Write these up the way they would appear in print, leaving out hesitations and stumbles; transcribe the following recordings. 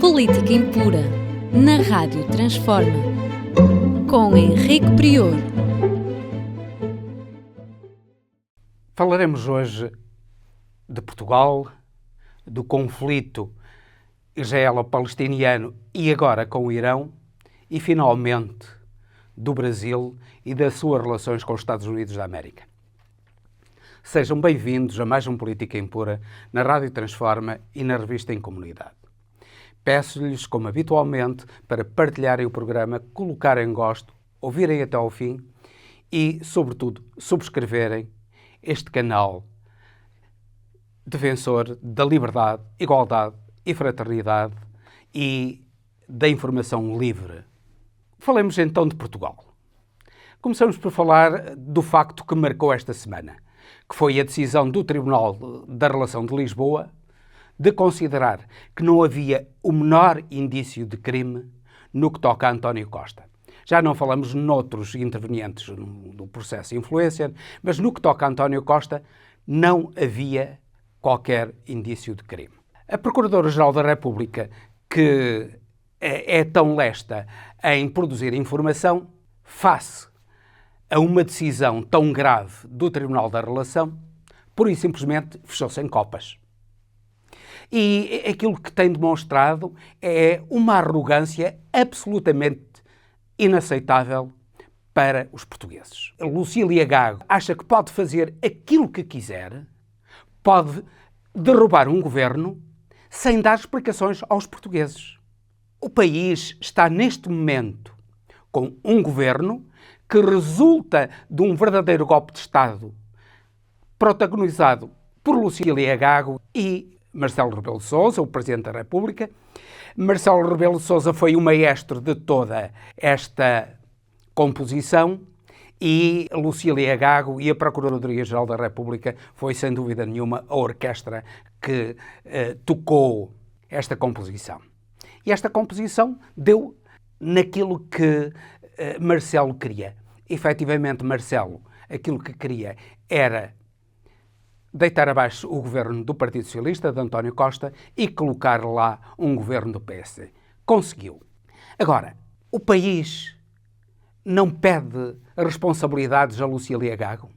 Política Impura, na Rádio Transforma, com Henrique Prior. Falaremos hoje de Portugal, do conflito israelo-palestiniano e agora com o Irão, e finalmente do Brasil e das suas relações com os Estados Unidos da América. Sejam bem-vindos a mais um Política Impura na Rádio Transforma e na revista Em Comunidade. Peço-lhes, como habitualmente, para partilharem o programa, colocarem gosto, ouvirem até ao fim e, sobretudo, subscreverem este canal defensor da liberdade, igualdade e fraternidade e da informação livre. Falemos então de Portugal. Começamos por falar do facto que marcou esta semana, que foi a decisão do Tribunal da Relação de Lisboa de considerar que não havia o menor indício de crime no que toca a António Costa. Já não falamos noutros intervenientes do processo influencer, mas no que toca a António Costa não havia qualquer indício de crime. A Procuradora-Geral da República, que é tão lesta em produzir informação, face a uma decisão tão grave do Tribunal da Relação, pura e simplesmente fechou-se em copas. E aquilo que tem demonstrado é uma arrogância absolutamente inaceitável para os portugueses. Lucília Gago acha que pode fazer aquilo que quiser, pode derrubar um governo sem dar explicações aos portugueses. O país está neste momento com um governo que resulta de um verdadeiro golpe de Estado protagonizado por Lucília Gago e Marcelo Rebelo de Sousa, o Presidente da República. Marcelo Rebelo de Sousa foi o maestro de toda esta composição e Lucília Gago e a Procuradoria-Geral da República foi, sem dúvida nenhuma, a orquestra que tocou esta composição. E esta composição deu naquilo que Marcelo queria. Efetivamente, Marcelo, aquilo que queria era deitar abaixo o governo do Partido Socialista, de António Costa, e colocar lá um governo do PSD. Conseguiu. Agora, o país não pede responsabilidades a Lucília Gago?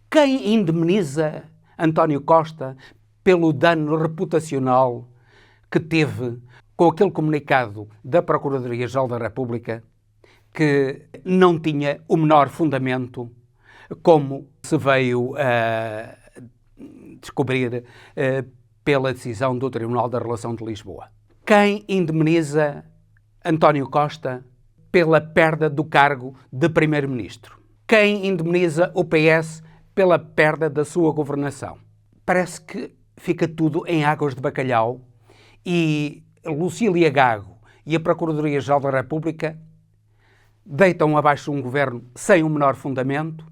Quem indemniza António Costa pelo dano reputacional que teve com aquele comunicado da Procuradoria-Geral da República que não tinha o menor fundamento, como se veio a descobrir pela decisão do Tribunal da Relação de Lisboa? Quem indemniza António Costa pela perda do cargo de Primeiro-Ministro? Quem indemniza o PS pela perda da sua governação? Parece que fica tudo em águas de bacalhau e Lucília Gago e a Procuradoria-Geral da República deitam abaixo um governo sem o menor fundamento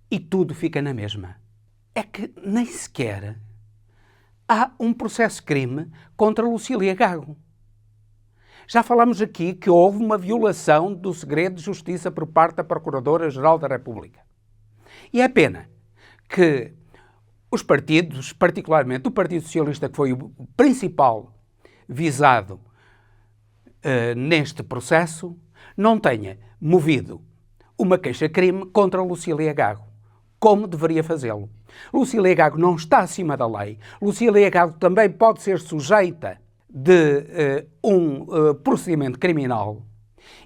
e tudo fica na mesma. É que nem sequer há um processo-crime contra Lucília Gago. Já falámos aqui que houve uma violação do segredo de justiça por parte da Procuradora-Geral da República. E é pena que os partidos, particularmente o Partido Socialista, que foi o principal visado neste processo, não tenha movido uma queixa-crime contra Lucília Gago, como deveria fazê-lo. Lucília Gago não está acima da lei. Lucília Gago também pode ser sujeita de um procedimento criminal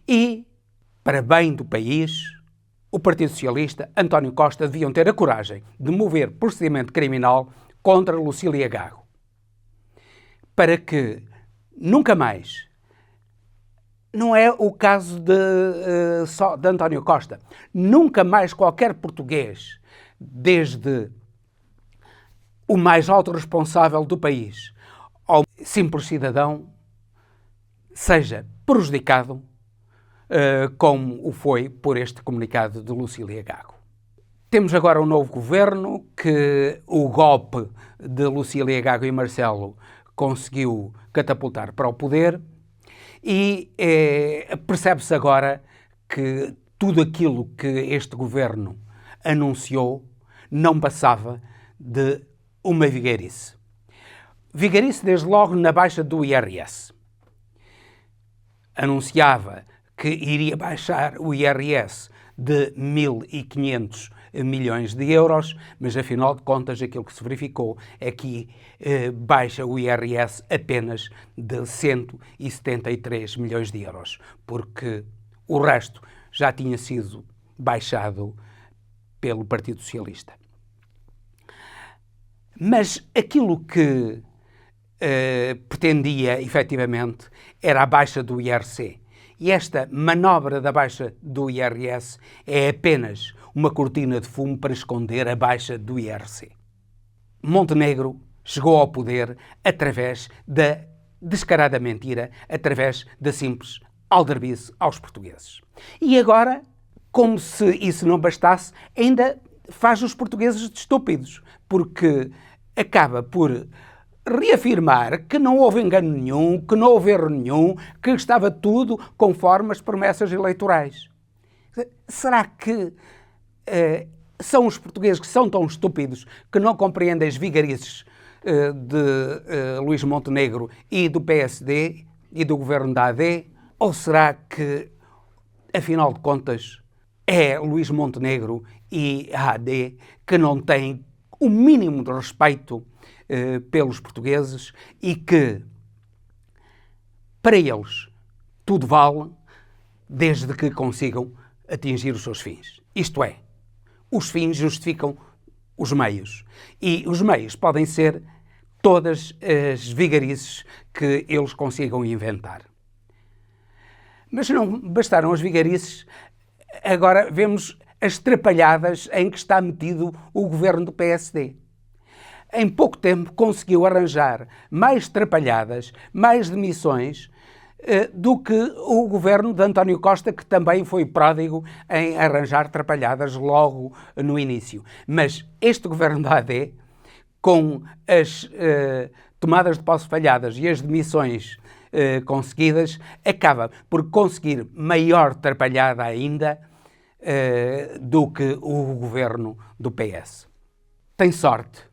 e, para bem do país, o Partido Socialista, António Costa, deviam ter a coragem de mover procedimento criminal contra Lucília Gago, para que nunca mais, não é o caso só de António Costa, nunca mais qualquer português, desde o mais alto responsável do país ao simples cidadão, seja prejudicado como o foi por este comunicado de Lucília Gago. Temos agora um novo governo que o golpe de Lucília Gago e Marcelo conseguiu catapultar para o poder e percebe-se agora que tudo aquilo que este governo anunciou não passava de uma vigarice. Vigarice desde logo na baixa do IRS. anunciava que iria baixar o IRS de 1.500 milhões de euros, mas afinal de contas aquilo que se verificou é que baixa o IRS apenas de 173 milhões de euros, porque o resto já tinha sido baixado pelo Partido Socialista. Mas aquilo que pretendia efetivamente era a baixa do IRC. E esta manobra da baixa do IRS é apenas uma cortina de fumo para esconder a baixa do IRC. Montenegro chegou ao poder através da descarada mentira, através da simples aldrabice aos portugueses. E agora, como se isso não bastasse, ainda faz os portugueses de estúpidos, porque acaba por reafirmar que não houve engano nenhum, que não houve erro nenhum, que estava tudo conforme as promessas eleitorais. Será que são os portugueses que são tão estúpidos que não compreendem as vigarices de Luís Montenegro e do PSD e do governo da AD? Ou será que, afinal de contas, é Luís Montenegro e a AD que não têm o mínimo de respeito pelos portugueses e que, para eles, tudo vale desde que consigam atingir os seus fins. Isto é, os fins justificam os meios. E os meios podem ser todas as vigarices que eles consigam inventar. Mas não bastaram as vigarices, agora vemos as trapalhadas em que está metido o governo do PSD. Em pouco tempo conseguiu arranjar mais trapalhadas, mais demissões do que o governo de António Costa, que também foi pródigo em arranjar trapalhadas logo no início. Mas este governo da AD, com as tomadas de posse falhadas e as demissões conseguidas, acaba por conseguir maior trapalhada ainda do que o governo do PS. Tem sorte.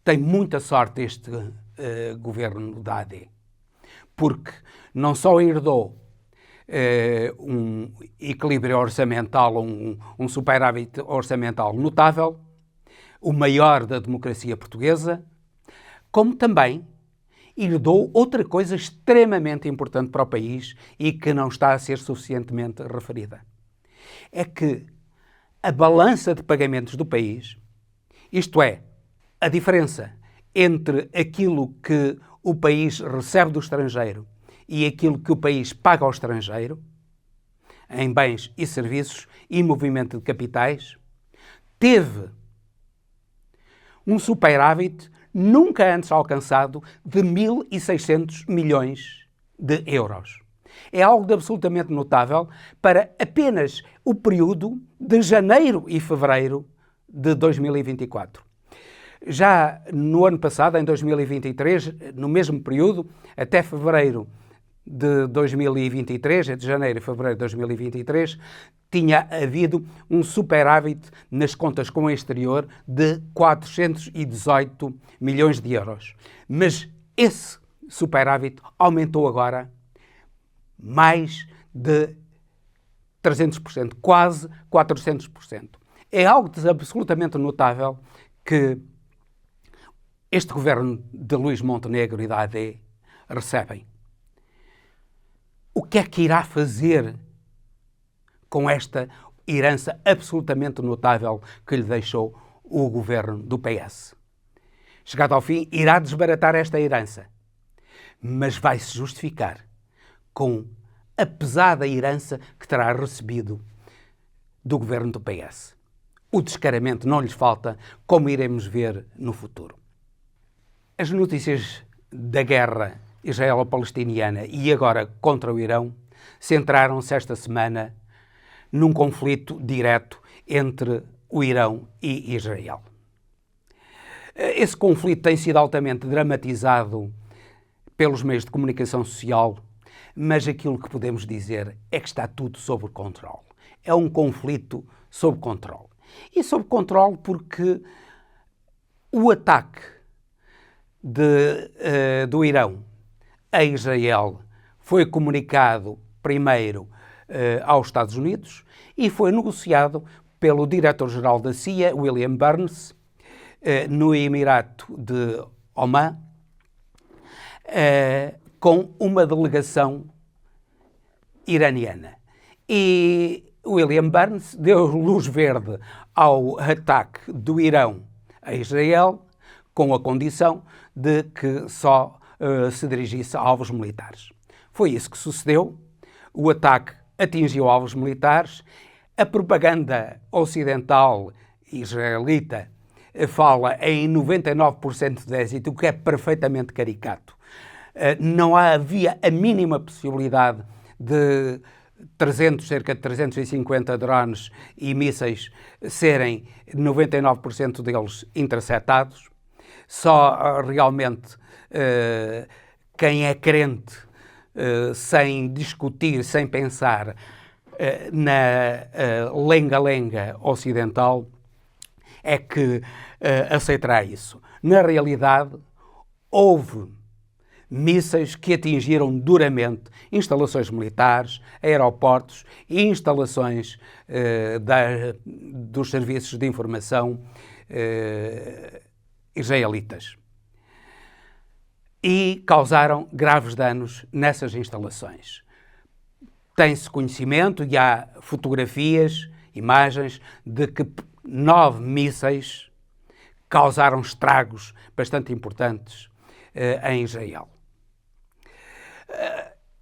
Tem muita sorte este governo da AD, porque não só herdou um equilíbrio orçamental, um superávit orçamental notável, o maior da democracia portuguesa, como também herdou outra coisa extremamente importante para o país e que não está a ser suficientemente referida. É que a balança de pagamentos do país, isto é, a diferença entre aquilo que o país recebe do estrangeiro e aquilo que o país paga ao estrangeiro, em bens e serviços e movimento de capitais, teve um superávit nunca antes alcançado de 1.600 milhões de euros. É algo de absolutamente notável para apenas o período de janeiro e fevereiro de 2024. Já no ano passado, em 2023, no mesmo período, até fevereiro de 2023, entre janeiro e fevereiro de 2023, tinha havido um superávit nas contas com o exterior de 418 milhões de euros. Mas esse superávit aumentou agora mais de 300%, quase 400%. É algo absolutamente notável que este governo de Luís Montenegro e da AD recebem. O que é que irá fazer com esta herança absolutamente notável que lhe deixou o governo do PS? Chegado ao fim, irá desbaratar esta herança, mas vai-se justificar com a pesada herança que terá recebido do governo do PS. O descaramento não lhes falta, como iremos ver no futuro. As notícias da guerra israelo-palestiniana e agora contra o Irão centraram-se esta semana num conflito direto entre o Irão e Israel. Esse conflito tem sido altamente dramatizado pelos meios de comunicação social, mas aquilo que podemos dizer é que está tudo sob controle. É um conflito sob controle. E sob controle porque o ataque do Irão a Israel foi comunicado primeiro aos Estados Unidos e foi negociado pelo diretor-geral da CIA, William Burns, no Emirato de Oman, com uma delegação iraniana. E William Burns deu luz verde ao ataque do Irão a Israel, com a condição de que só se dirigisse a alvos militares. Foi isso que sucedeu. O ataque atingiu alvos militares. A propaganda ocidental israelita fala em 99% de êxito, o que é perfeitamente caricato. Não havia a mínima possibilidade de cerca de 350 drones e mísseis serem 99% deles interceptados. Só realmente quem é crente, sem discutir, sem pensar na lenga-lenga ocidental, é que aceitará isso. Na realidade, houve mísseis que atingiram duramente instalações militares, aeroportos e instalações dos serviços de informação israelitas. E causaram graves danos nessas instalações. Tem-se conhecimento e há fotografias, imagens, de que 9 mísseis causaram estragos bastante importantes em Israel.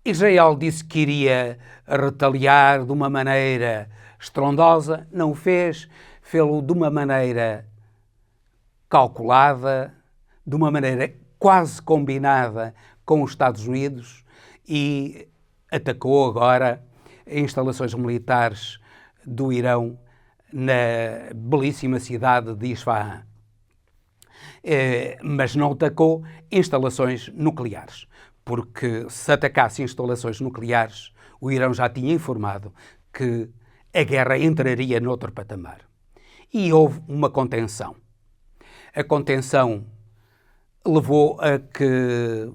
Israel disse que iria retaliar de uma maneira estrondosa, não o fez, fê-lo de uma maneira calculada, de uma maneira quase combinada com os Estados Unidos e atacou agora instalações militares do Irão na belíssima cidade de Isfahan. Mas não atacou instalações nucleares, porque se atacasse instalações nucleares, o Irão já tinha informado que a guerra entraria noutro patamar. E houve uma contenção. A contenção levou a que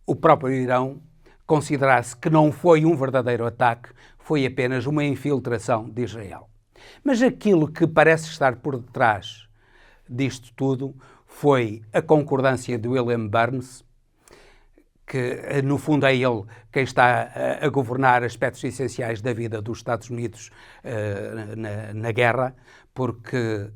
o próprio Irão considerasse que não foi um verdadeiro ataque, foi apenas uma infiltração de Israel. Mas aquilo que parece estar por detrás disto tudo foi a concordância de William Burns, que no fundo é ele quem está a governar aspectos essenciais da vida dos Estados Unidos na guerra, porque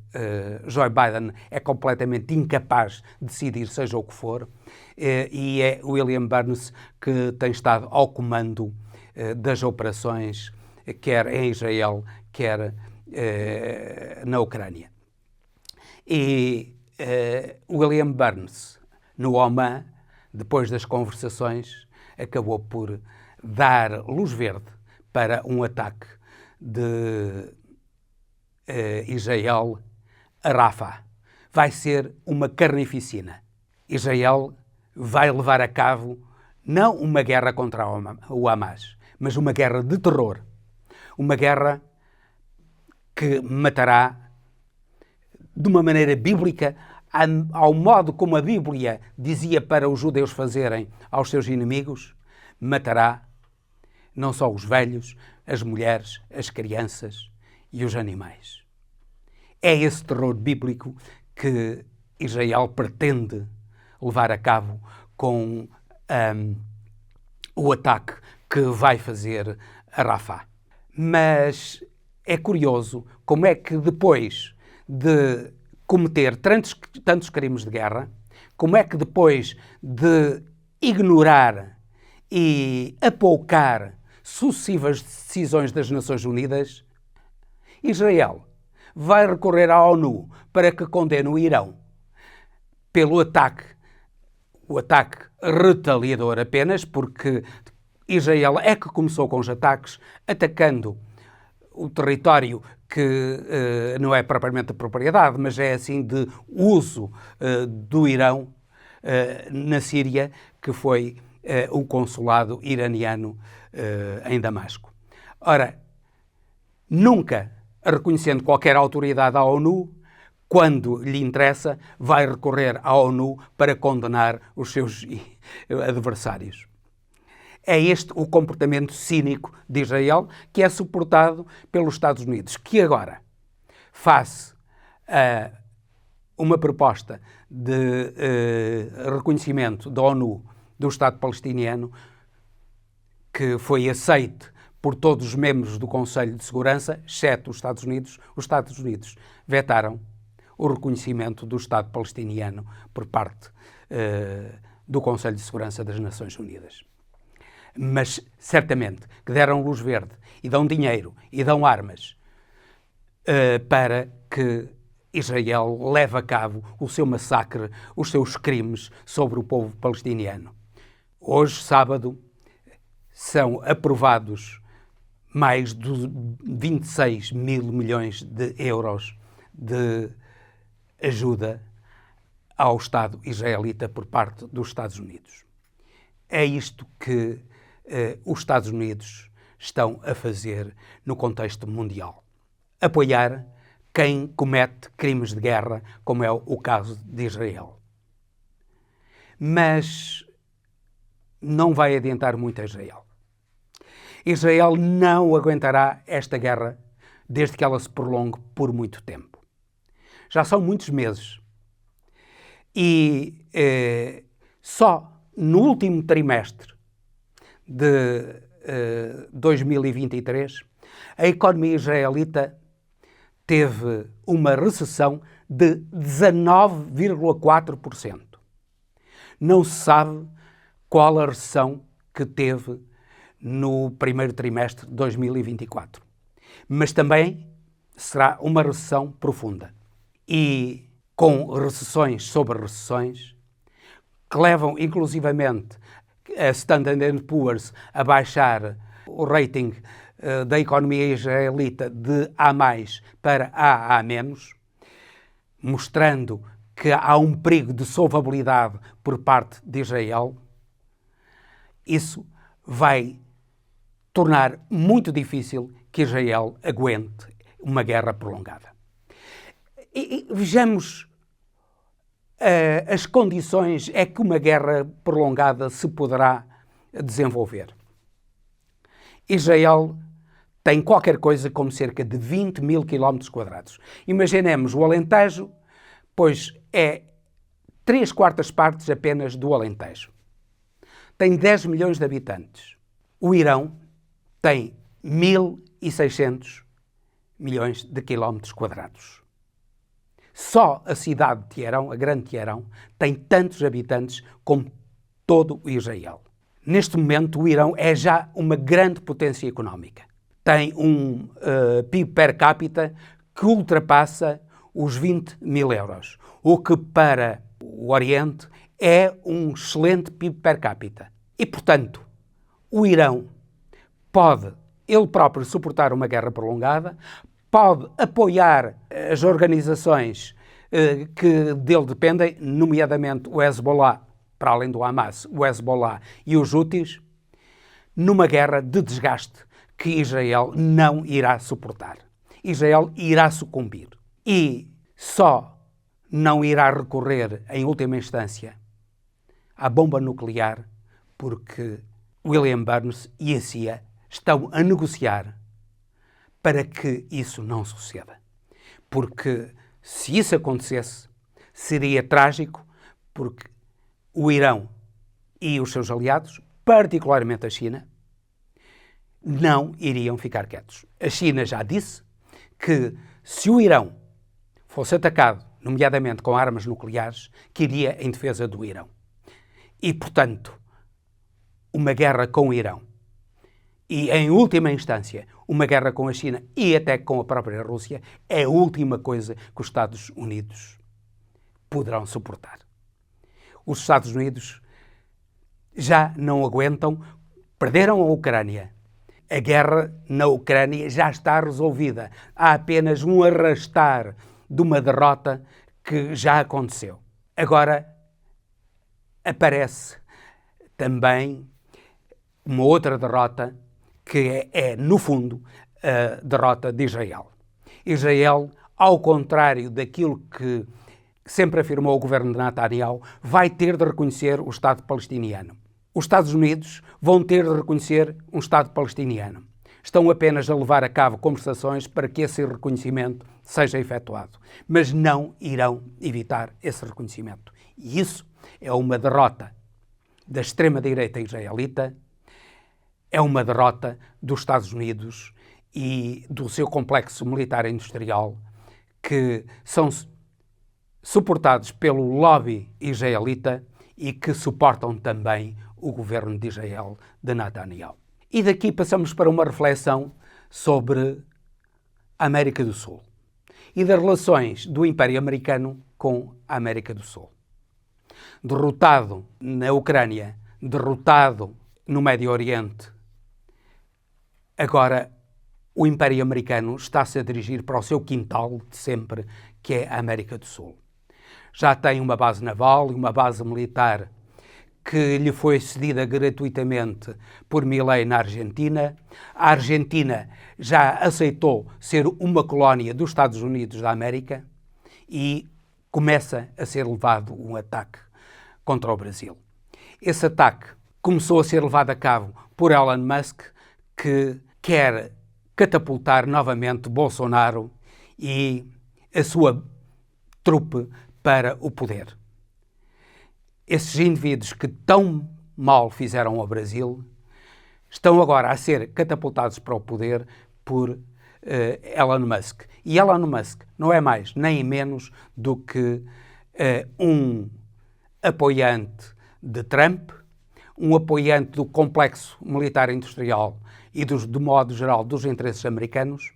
Joe Biden é completamente incapaz de decidir seja o que for, e é William Burns que tem estado ao comando das operações, quer em Israel, quer na Ucrânia. E William Burns, no Oman, depois das conversações, acabou por dar luz verde para um ataque de Israel a Rafah. Vai ser uma carnificina. Israel vai levar a cabo não uma guerra contra o Hamas, mas uma guerra de terror. Uma guerra que matará de uma maneira bíblica, ao modo como a Bíblia dizia para os judeus fazerem aos seus inimigos, matará não só os velhos, as mulheres, as crianças e os animais. É esse terror bíblico que Israel pretende levar a cabo com o ataque que vai fazer a Rafah. Mas é curioso como é que depois de cometer tantos crimes de guerra, como é que depois de ignorar e apoucar sucessivas decisões das Nações Unidas, Israel vai recorrer à ONU para que condene o Irão pelo ataque, o ataque retaliador apenas, porque Israel é que começou com os ataques, atacando o território que não é propriamente de propriedade, mas é assim de uso do Irão na Síria, que foi o consulado iraniano em Damasco. Ora, nunca reconhecendo qualquer autoridade à ONU, quando lhe interessa, vai recorrer à ONU para condenar os seus adversários. É este o comportamento cínico de Israel, que é suportado pelos Estados Unidos, que agora, face a uma proposta de reconhecimento da ONU do Estado palestiniano, que foi aceite por todos os membros do Conselho de Segurança, exceto os Estados Unidos vetaram o reconhecimento do Estado palestiniano por parte do Conselho de Segurança das Nações Unidas. Mas, certamente, que deram luz verde e dão dinheiro e dão armas para que Israel leve a cabo o seu massacre, os seus crimes sobre o povo palestiniano. Hoje, sábado, são aprovados mais de 26 mil milhões de euros de ajuda ao Estado israelita por parte dos Estados Unidos. É isto que os Estados Unidos estão a fazer no contexto mundial. Apoiar quem comete crimes de guerra, como é o caso de Israel. Mas não vai adiantar muito a Israel. Israel não aguentará esta guerra desde que ela se prolongue por muito tempo. Já são muitos meses. E só no último trimestre de 2023, a economia israelita teve uma recessão de 19,4%. Não se sabe qual a recessão que teve no primeiro trimestre de 2024. Mas também será uma recessão profunda. E com recessões sobre recessões, que levam inclusivamente a Standard & Poor's a baixar o rating da economia israelita de A+ para AA-, mostrando que há um perigo de solvabilidade por parte de Israel. Isso vai tornar muito difícil que Israel aguente uma guerra prolongada. E vejamos as condições é que uma guerra prolongada se poderá desenvolver. Israel tem qualquer coisa como cerca de 20 mil km². Imaginemos o Alentejo, pois é 3/4 partes apenas do Alentejo. Tem 10 milhões de habitantes. O Irão tem 1.600 milhões de km². Só a cidade de Teherão, a grande Teherão, tem tantos habitantes como todo o Israel. Neste momento, o Irão é já uma grande potência económica. Tem um PIB per capita que ultrapassa os 20 mil euros, o que para o Oriente é um excelente PIB per capita. E, portanto, o Irão pode ele próprio suportar uma guerra prolongada, pode apoiar as organizações que dele dependem, nomeadamente o Hezbollah, para além do Hamas, o Hezbollah e os Houthis, numa guerra de desgaste que Israel não irá suportar. Israel irá sucumbir e só não irá recorrer, em última instância, à bomba nuclear porque William Burns e a CIA estão a negociar para que isso não suceda. Porque se isso acontecesse, seria trágico, porque o Irão e os seus aliados, particularmente a China, não iriam ficar quietos. A China já disse que se o Irão fosse atacado, nomeadamente com armas nucleares, que iria em defesa do Irão. E, portanto, uma guerra com o Irão e, em última instância, uma guerra com a China e até com a própria Rússia é a última coisa que os Estados Unidos poderão suportar. Os Estados Unidos já não aguentam, perderam a Ucrânia. A guerra na Ucrânia já está resolvida. Há apenas um arrastar de uma derrota que já aconteceu. Agora aparece também uma outra derrota que é, no fundo, a derrota de Israel. Israel, ao contrário daquilo que sempre afirmou o governo de Netanyahu, vai ter de reconhecer o Estado palestiniano. os Estados Unidos vão ter de reconhecer um Estado palestiniano. Estão apenas a levar a cabo conversações para que esse reconhecimento seja efetuado, mas não irão evitar esse reconhecimento. E isso é uma derrota da extrema-direita israelita, é uma derrota dos Estados Unidos e do seu complexo militar industrial, que são suportados pelo lobby israelita e que suportam também o governo de Israel de Netanyahu. E daqui passamos para uma reflexão sobre a América do Sul e das relações do Império Americano com a América do Sul. Derrotado na Ucrânia, derrotado no Médio Oriente, agora o Império Americano está-se a dirigir para o seu quintal de sempre, que é a América do Sul. Já tem uma base naval e uma base militar que lhe foi cedida gratuitamente por Milei na Argentina. A Argentina já aceitou ser uma colónia dos Estados Unidos da América e começa a ser levado um ataque contra o Brasil. Esse ataque começou a ser levado a cabo por Elon Musk, que quer catapultar novamente Bolsonaro e a sua trupe para o poder. Esses indivíduos que tão mal fizeram ao Brasil estão agora a ser catapultados para o poder por Elon Musk. E Elon Musk não é mais nem menos do que um apoiante de Trump, um apoiante do complexo militar industrial e, de modo geral, dos interesses americanos,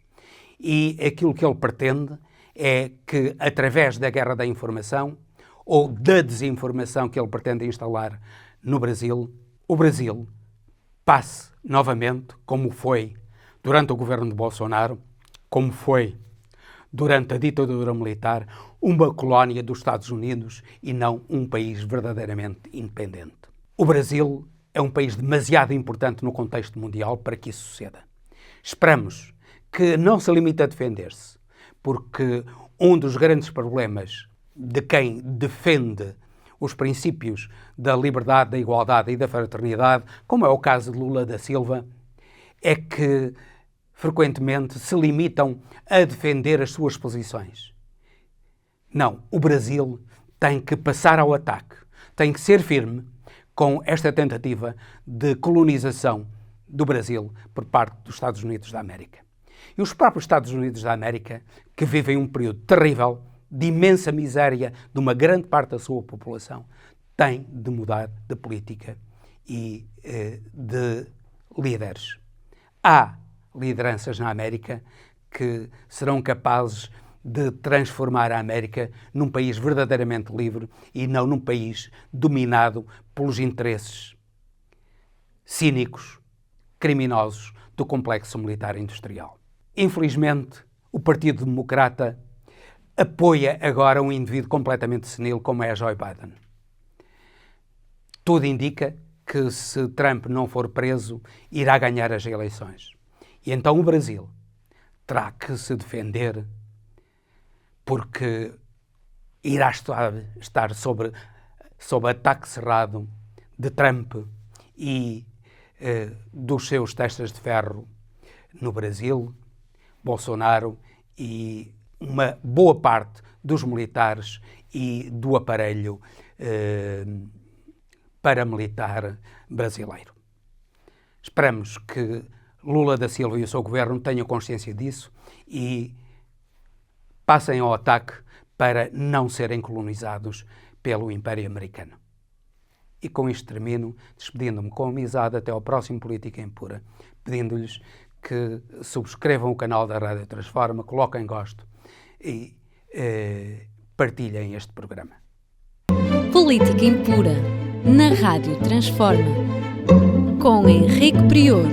e aquilo que ele pretende é que, através da guerra da informação ou da desinformação que ele pretende instalar no Brasil, o Brasil passe novamente, como foi durante o governo de Bolsonaro, como foi durante a ditadura militar, uma colónia dos Estados Unidos e não um país verdadeiramente independente. O Brasil é um país demasiado importante no contexto mundial para que isso suceda. Esperamos que não se limite a defender-se, porque um dos grandes problemas de quem defende os princípios da liberdade, da igualdade e da fraternidade, como é o caso de Lula da Silva, é que frequentemente se limitam a defender as suas posições. Não, o Brasil tem que passar ao ataque, tem que ser firme com esta tentativa de colonização do Brasil por parte dos Estados Unidos da América. E os próprios Estados Unidos da América, que vivem um período terrível, de imensa miséria de uma grande parte da sua população, têm de mudar de política e de líderes. Há lideranças na América que serão capazes de transformar a América num país verdadeiramente livre e não num país dominado pelos interesses cínicos, criminosos do complexo militar industrial. Infelizmente, o Partido Democrata apoia agora um indivíduo completamente senil como é Joe Biden. Tudo indica que, se Trump não for preso, irá ganhar as eleições. E então o Brasil terá que se defender, porque irá estar sob ataque cerrado de Trump e dos seus testas de ferro no Brasil, Bolsonaro e uma boa parte dos militares e do aparelho paramilitar brasileiro. Esperamos que Lula da Silva e o seu governo tenham consciência disso e passem ao ataque para não serem colonizados pelo Império Americano. E com isto termino, despedindo-me com amizade até ao próximo Política em Pura, pedindo-lhes que subscrevam o canal da Rádio Transforma, coloquem gosto e partilhem este programa. Política Impura, na Rádio Transforma, com Henrique Prior.